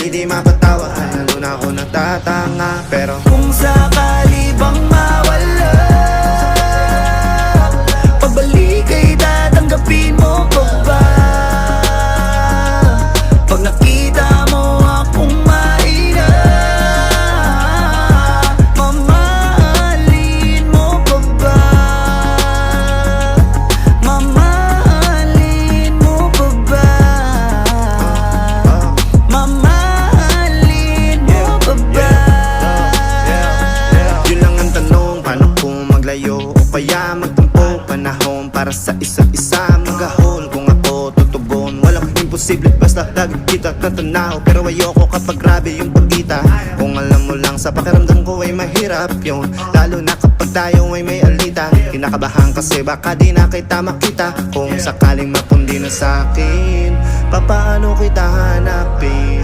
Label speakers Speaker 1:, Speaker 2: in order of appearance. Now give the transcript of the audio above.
Speaker 1: hindi mapatawa, lalo na ako natatanga. Pero
Speaker 2: kung sakali bang mawala, pabalik ay tatanggapin mo pa ba? Pag nakita mo akong mahina, mamahalin mo pa ba? Mamahalin mo pa ba? Mamahalin mo pa ba?
Speaker 1: yun lang ang tanong, paano kung maglayo o kaya magtampo? Panahon para sa isa't isa, magahol kung ako tutugon. Walang imposible basta lagi kita natanaw, pero ayoko kapag grabe yung pagkita. Kung alam mo lang sa pakiramdam ko ay mahirap yun, lalo na kapag tayo ay may alita. Kinakabahan kasi baka di na kita makita. Kung sakaling mapundi na sa'kin, papaano kita hanapin?